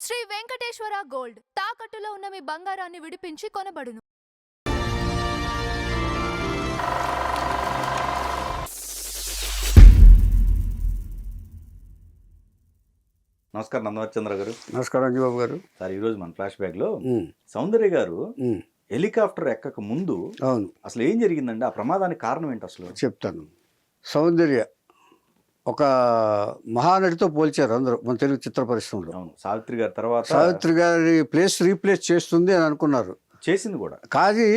Shri Venkateswara gold తాకట్టులో ఉన్న మీ బంగారాన్ని విడిపించి కొనబడును. నమస్కారం నందవరచంద్ర గారు. నమస్కారం అంజబాబు గారు. సార్, ఈరోజు మన ఫ్లాష్ బ్యాక్లో సౌందర్య గారు హెలికాప్టర్ ఎక్కక ముందు అవును అసలు ఏం జరిగిందండి? ఆ ప్రమాదానికి కారణం ఏంటి అసలు? చెప్తాను. సౌందర్య ఒక మహానటితో పోల్చారు అందరూ మన తెలుగు చిత్ర పరిశ్రమలో. అవును, సావిత్రి గారి తర్వాత సావిత్రి గారి ప్లేస్ రీప్లేస్ చేస్తుంది అని అనుకున్నారు. చేసింది కూడా. కానీ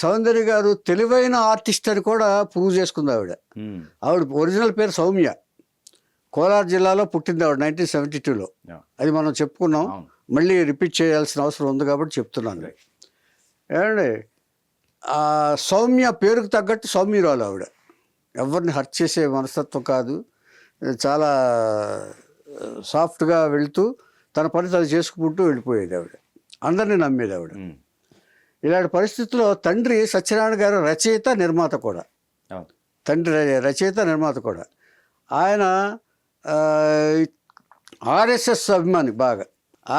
సౌందర్య గారు తెలివైన ఆర్టిస్ట్ అని కూడా ప్రూవ్ చేసుకుంది ఆవిడ. ఆవిడ ఒరిజినల్ పేరు సౌమ్య. కోలార్ జిల్లాలో పుట్టింది ఆవిడ 1972లో. అది మనం చెప్పుకున్నాం, మళ్ళీ రిపీట్ చేయాల్సిన అవసరం ఉంది కాబట్టి చెప్తున్నాను. ఏమండి, ఆ సౌమ్య పేరుకు తగ్గట్టు సౌమ్యురాలు ఆవిడ. ఎవరిని హర్ట్ చేసే మనస్తత్వం కాదు, చాలా సాఫ్ట్గా వెళుతూ తన పని తను చేసుకుంటూ వెళ్ళిపోయేది ఆవిడ. అందరినీ నమ్మేది ఆవిడ. ఇలాంటి పరిస్థితుల్లో తండ్రి సత్యనారాయణ గారు రచయిత నిర్మాత కూడా. తండ్రి రచయిత నిర్మాత కూడా. ఆయన ఆర్ఎస్ఎస్ అభిమాని బాగా.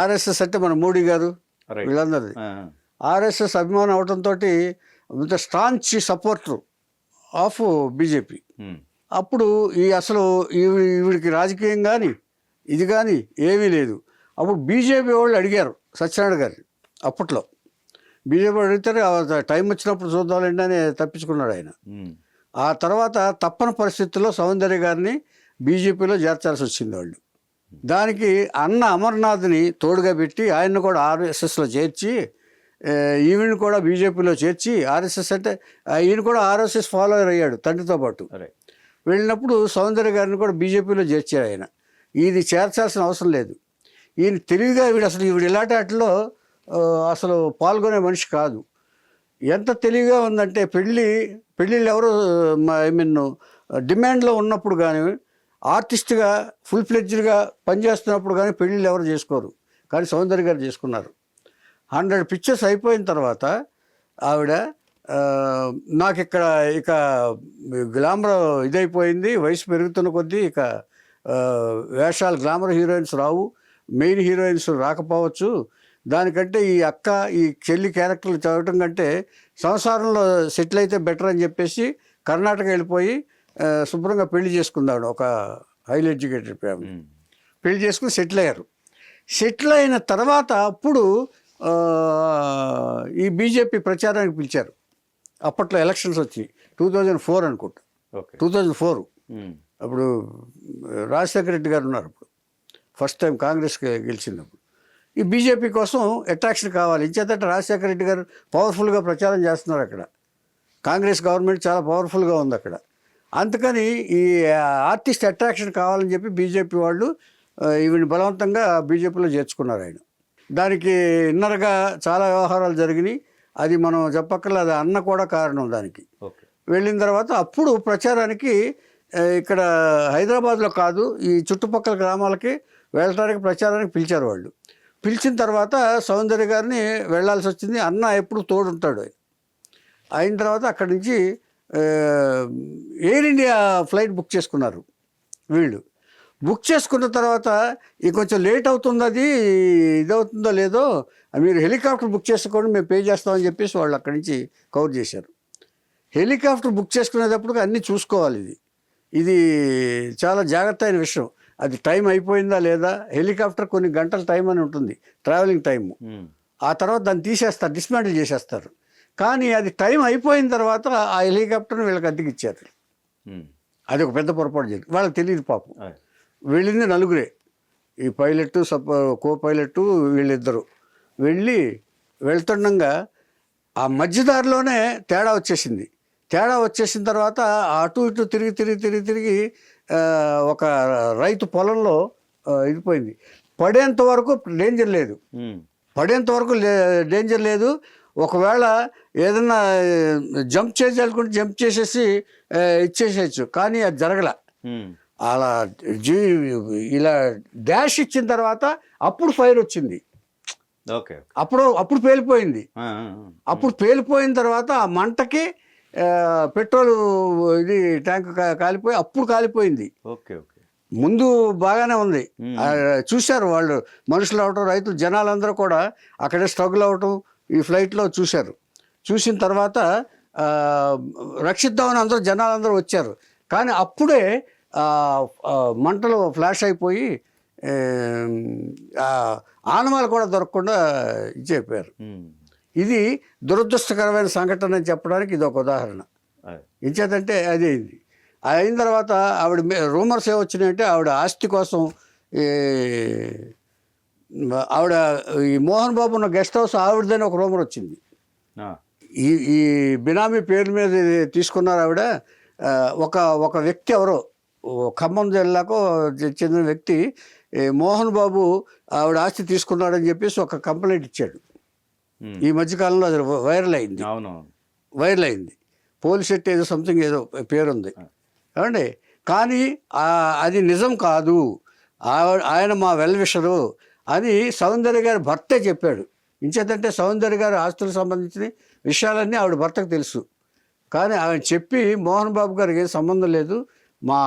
ఆర్ఎస్ఎస్ అంటే మన మోడీ గారు వీళ్ళందరిది ఆర్ఎస్ఎస్ అభిమానం అవడంతో ఇంత స్టాంచ్ సపోర్టర్ ఆఫ్ బీజేపీ. అప్పుడు అసలు ఈవిడికి రాజకీయం కానీ ఇది కానీ ఏమీ లేదు. అప్పుడు బీజేపీ వాళ్ళు అడిగారు సత్యనారాయణ గారిని. అప్పట్లో బీజేపీ అడిగితే టైం వచ్చినప్పుడు చూద్దామండి అని తప్పించుకున్నాడు ఆయన. ఆ తర్వాత తప్పని పరిస్థితుల్లో సౌందర్య గారిని బీజేపీలో చేర్చాల్సి వచ్చింది వాళ్ళు. దానికి అన్న అమర్నాథ్ని తోడుగా పెట్టి ఆయన్ని కూడా ఆర్ఎస్ఎస్లో చేర్చి ఈవిని కూడా బీజేపీలో చేర్చి, ఆర్ఎస్ఎస్ అంటే ఈయన కూడా ఆర్ఎస్ఎస్ ఫాలోవర్ అయ్యాడు తండ్రితో పాటు. వెళ్ళినప్పుడు సౌందర్య గారిని కూడా బీజేపీలో చేర్చాడు ఆయన. ఇది చేర్చాల్సిన అవసరం లేదు. ఈయన తెలివిగా ఈవిడ ఇలాంటి వాటిలో అసలు పాల్గొనే మనిషి కాదు. ఎంత తెలివిగా ఉందంటే పెళ్ళిళ్ళు ఎవరు డిమాండ్లో ఉన్నప్పుడు కానీ, ఆర్టిస్ట్గా ఫుల్ ఫ్లెడ్జ్డ్గా పనిచేస్తున్నప్పుడు కానీ పెళ్ళిళ్ళు ఎవరు చేసుకోరు. కానీ సౌందర్య గారు చేసుకున్నారు. 100 పిక్చర్స్ అయిపోయిన తర్వాత ఆవిడ నాకు ఇక గ్లామర్ ఇదైపోయింది, వయసు పెరుగుతున్న కొద్దీ ఇక వేషాలు గ్లామర్ హీరోయిన్స్ రావు, మెయిన్ హీరోయిన్స్ రాకపోవచ్చు, దానికంటే ఈ చెల్లి క్యారెక్టర్లు చదవటం కంటే సంసారంలో సెటిల్ అయితే బెటర్ అని చెప్పేసి కర్ణాటక వెళ్ళిపోయి శుభ్రంగా పెళ్లి చేసుకుందాడు. ఒక హైలీ ఎడ్యుకేటెడ్ ఫ్యామిలీ పెళ్లి చేసుకుని సెటిల్ అయ్యారు. సెటిల్ అయిన తర్వాత అప్పుడు ఈ బీజేపీ ప్రచారానికి పిలిచారు. అప్పట్లో ఎలక్షన్స్ వచ్చి 2004 అనుకుంటా. 2004 అప్పుడు రాజశేఖర రెడ్డి గారు ఉన్నారు. అప్పుడు ఫస్ట్ టైం కాంగ్రెస్కి గెలిచినప్పుడు ఈ బీజేపీ కోసం అట్రాక్షన్ కావాలి. ఇంచేతంటే రాజశేఖర రెడ్డి గారు పవర్ఫుల్గా ప్రచారం చేస్తున్నారు అక్కడ. కాంగ్రెస్ గవర్నమెంట్ చాలా పవర్ఫుల్గా ఉంది అక్కడ. అందుకని ఈ ఆర్టిస్ట్ అట్రాక్షన్ కావాలని చెప్పి బీజేపీ వాళ్ళు ఈవిని బలవంతంగా బీజేపీలో చేర్చుకున్నారు ఆయన. దానికి ఇన్నర్గా చాలా వ్యవహారాలు జరిగినాయి. అది మనం చెప్పక్కర్లేదు, అది అన్న కూడా కారణం దానికి. వెళ్ళిన తర్వాత అప్పుడు ప్రచారానికి ఇక్కడ హైదరాబాద్లో కాదు, ఈ చుట్టుపక్కల గ్రామాలకి వెళ్ళటానికి ప్రచారానికి పిలిచారు వాళ్ళు. పిలిచిన తర్వాత సౌందర్య గారిని వెళ్ళాల్సి వచ్చింది. అన్న ఎప్పుడు తోడుంటాడు. అయిన తర్వాత అక్కడి నుంచి ఎయిర్ ఇండియా ఫ్లైట్ బుక్ చేసుకున్నారు వీళ్ళు. బుక్ చేసుకున్న తర్వాత కొంచెం లేట్ అవుతుంది, అది ఇదవుతుందో లేదో, మీరు హెలికాప్టర్ బుక్ చేసుకోండి, మేము పే చేస్తామని చెప్పేసి వాళ్ళు అక్కడి నుంచి కవర్ చేశారు. హెలికాప్టర్ బుక్ చేసుకునేటప్పుడు అన్నీ చూసుకోవాలి. ఇది చాలా జాగ్రత్త అయిన విషయం. అది టైం అయిపోయిందా లేదా, హెలికాప్టర్ కొన్ని గంటల టైం అని ఉంటుంది, ట్రావెలింగ్ టైము. ఆ తర్వాత దాన్ని తీసేస్తారు, డిస్మాంటిల్ చేసేస్తారు. కానీ అది టైం అయిపోయిన తర్వాత ఆ హెలికాప్టర్ని వీళ్ళకి అద్దెకి ఇచ్చారు. అది ఒక పెద్ద పొరపాటు జరిగింది. వాళ్ళకి తెలియదు పాపం. వెళ్ళింది నలుగురే, ఈ పైలట్ కో పైలట్ వీళ్ళిద్దరు. వెళ్తుండగా ఆ మధ్యదారిలోనే తేడా వచ్చేసిన తర్వాత అటు ఇటు తిరిగి ఒక రైతు పొలంలో ఇదిపోయింది. పడేంత వరకు డేంజర్ లేదు. ఒకవేళ ఏదన్నా జంప్ చేసేసి ఇచ్చేసేయచ్చు. కానీ అది జరగల. అలా ఇలా డాష్ ఇచ్చిన తర్వాత అప్పుడు ఫైర్ వచ్చింది. అప్పుడు పేలిపోయింది. అప్పుడు పేలిపోయిన తర్వాత ఆ మంటకి పెట్రోల్ ట్యాంక్ కాలిపోయి అప్పుడు కాలిపోయింది. ముందు బాగానే ఉంది. చూశారు వాళ్ళు, మనుషులు అవటం, రైతులు, జనాలందరూ కూడా అక్కడే స్ట్రగుల్ అవటం ఈ ఫ్లైట్లో చూశారు. చూసిన తర్వాత రక్షిద్దామని అందరూ జనాలందరూ వచ్చారు. కానీ అప్పుడే మంటలు ఫ్లాష్ అయిపోయి ఆనవాళ్ళు కూడా దొరకకుండా ఇచ్చేయిపోయారు. ఇది దురదృష్టకరమైన సంఘటన అని చెప్పడానికి ఇది ఒక ఉదాహరణ. ఇచ్చేదంటే అదే ఇది అయిన తర్వాత ఆవిడ రూమర్స్ ఏమొచ్చినాయంటే ఆవిడ ఆస్తి కోసం ఆవిడ ఈ మోహన్ బాబు ఉన్న గెస్ట్ హౌస్ ఆవిడదని ఒక రూమర్ వచ్చింది. ఈ బినామీ పేరు మీద తీసుకున్నారు ఆవిడ. ఒక వ్యక్తి ఎవరో ఖమ్మం జిల్లాకు చెందిన వ్యక్తి మోహన్ బాబు ఆవిడ ఆస్తి తీసుకున్నాడని చెప్పేసి ఒక కంప్లైంట్ ఇచ్చాడు. ఈ మధ్యకాలంలో అది వైరల్ అయింది. పోలీసెట్ ఏదో సంథింగ్ ఏదో పేరుంది ఏమండి. కానీ అది నిజం కాదు, ఆయన మా వెల్ విషరు అని సౌందర్య గారి భర్తే చెప్పాడు. ఇంచేతంటే సౌందర్య గారి ఆస్తులకు సంబంధించిన విషయాలన్నీ ఆవిడ భర్తకు తెలుసు. కానీ ఆయన చెప్పి మోహన్ బాబు గారికి ఏం సంబంధం లేదు, మా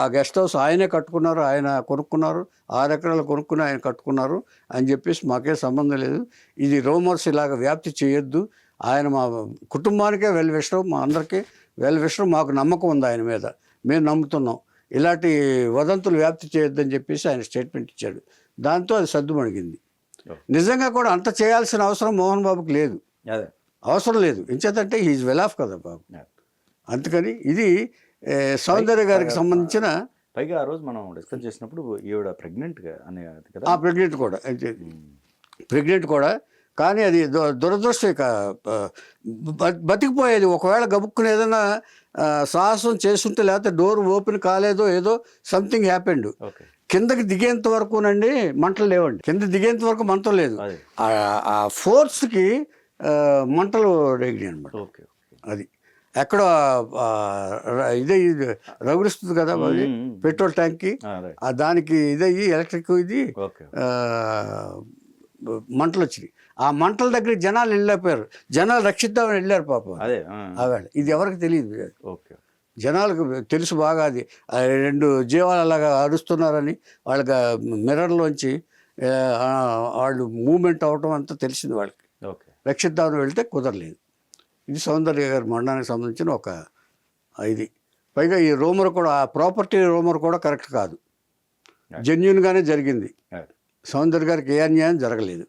ఆ గెస్ట్ హౌస్ ఆయనే కట్టుకున్నారు, ఆయన కొనుక్కున్నారు, 6 ఎకరాలు కొనుక్కుని ఆయన కట్టుకున్నారు అని చెప్పేసి మాకేం సంబంధం లేదు, ఇది రూమర్స్ ఇలాగ వ్యాప్తి చేయొద్దు, ఆయన మా కుటుంబానికే వెల్ విషయం, మా అందరికీ వెల్ విషయం, మాకు నమ్మకం ఉంది ఆయన మీద, మేము నమ్ముతున్నాం, ఇలాంటి వదంతులు వ్యాప్తి చేయొద్దని చెప్పేసి ఆయన స్టేట్మెంట్ ఇచ్చాడు. దాంతో అది సద్దుమణిగింది. నిజంగా కూడా అంత చేయాల్సిన అవసరం మోహన్ బాబుకి లేదు, అవసరం లేదు. ఎంచేతంటే హీజ్ వెల్ ఆఫ్ కదా బాబు. అందుకని ఇది సౌందర్య గారికి సంబంధించిన. పైగా ఆ రోజు మనం డిస్కస్ చేసినప్పుడు ఈవిడ ప్రెగ్నెంట్ కదా, ప్రెగ్నెంట్ కూడా. కానీ అది దురదృష్టం, ఇక బతికిపోయేది. ఒకవేళ గబుక్కుని ఏదైనా సాహసం చేస్తుంటే, లేకపోతే డోర్ ఓపెన్ కాలేదో, ఏదో సంథింగ్ హ్యాపెండ్. కిందకి దిగేంత వరకునండి మంటలు లేవండి, కింద దిగేంత వరకు మంటలు లేదు, ఆ ఫోర్స్కి మంటలు రేగినాయి అనమాట. అది ఎక్కడ ఇదే రగులుస్తుంది కదా అది పెట్రోల్ ట్యాంక్కి, దానికి ఇదయ్యి ఎలక్ట్రిక్ ఇది మంటలు వచ్చినాయి. ఆ మంటల దగ్గర జనాలు వెళ్ళిపోయారు, జనాలు రక్షిద్దామని వెళ్ళారు పాపం. ఆవేళ ఇది ఎవరికి తెలియదు, జనాలకు తెలుసు బాగా. అది 2 జీవాలు అలాగా అరుస్తున్నారని వాళ్ళకి మిర్రర్లోంచి వాళ్ళు మూమెంట్ అవటం అంతా తెలిసింది వాళ్ళకి. రక్షిద్దామని వెళ్తే కుదరలేదు. ఇది సౌందర్య గారి మరణానికి సంబంధించిన ఒక ఇది. పైగా ఈ రూమర్ కూడా, ఆ ప్రాపర్టీ రూమర్ కూడా కరెక్ట్ కాదు, జెన్యూన్గానే జరిగింది. సౌందర్య గారికి ఏ అన్యాయం జరగలేదు.